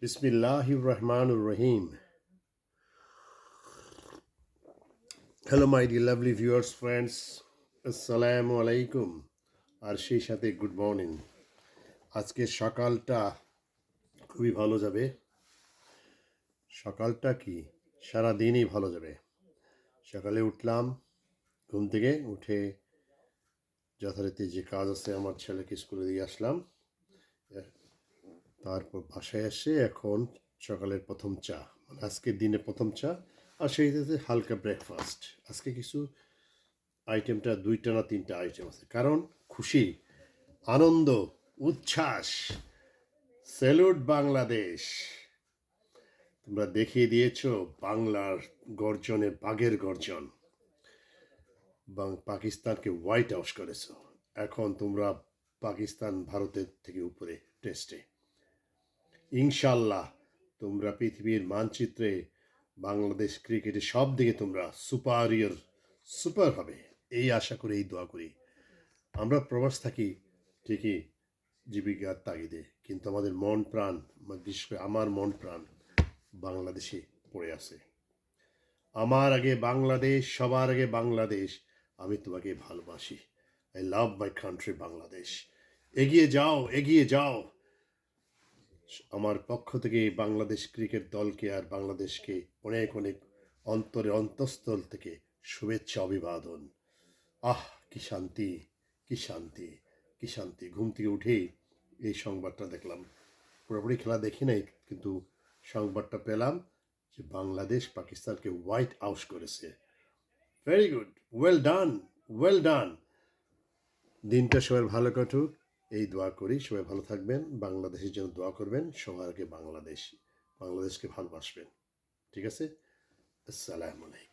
Bismillahir Rahmanir Rahim. Hello, my dear lovely viewers, friends. Assalamu alaikum. আর সেই সাথে good morning. আজকে সকালটা খুবই ভালো যাবে। সকালটা কি সারা দিনই ভালো যাবে। সকালে উঠলাম, ঘুম থেকে উঠে যথারীতি যে কাজ আছে আমার ছেলেকে স্কুলে দিয়ে আসলাম। তারপর বাসায় এসে এখন সকালের প্রথম চা, মানে আজকের দিনে প্রথম চা, আর সেই সাথে হালকা ব্রেকফাস্ট। আজকে কিছু আইটেমটা 2টা না 3টা আইটেম আছে, কারণ খুশি, আনন্দ, উচ্ছ্বাস। স্যালুট বাংলাদেশ, তোমরা দেখিয়ে দিয়েছ বাংলার গর্জনে বাঘের গর্জন। পাকিস্তানকে হোয়াইট আউট করেছ। এখন তোমরা পাকিস্তান ভারতের থেকে উপরে টেস্টে। ইনশাল্লাহ তোমরা পৃথিবীর মানচিত্রে বাংলাদেশ ক্রিকেটে সব দিকে তোমরা সুপার হবে, এই আশা করি, এই দোয়া করি। আমরা প্রবাস থাকি ঠিকই জীবিকার তাগিদে, কিন্তু আমাদের মন প্রাণ, বিশেষ করে আমার মন প্রাণ বাংলাদেশে পড়ে আছে। আমার আগে বাংলাদেশ, সবার আগে বাংলাদেশ। আমি তোমাকে ভালোবাসি। I love my country Bangladesh. এগিয়ে যাও, এগিয়ে যাও। আমার পক্ষ থেকে বাংলাদেশ ক্রিকেট দলকে আর বাংলাদেশকে অনেক অনেক অন্তঃস্থল থেকে শুভেচ্ছা, অভিবাদন। আহ, কি শান্তি, কি শান্তি, কি শান্তি। ঘুম থেকে উঠেই এই সংবাদটা দেখলাম। পুরোপুরি খেলা দেখি নাই, কিন্তু সংবাদটা পেলাম যে বাংলাদেশ পাকিস্তানকে হোয়াইট আউট করেছে। Very good, well done, well done. দিনটা সবাই ভালো কাটুক, এই দোয়া করি। সবাই ভালো থাকবেন, বাংলাদেশের জন্য দোয়া করবেন, সবার আগে বাংলাদেশকে ভালোবাসবেন। ঠিক আছে? আসসালামু আলাইকুম।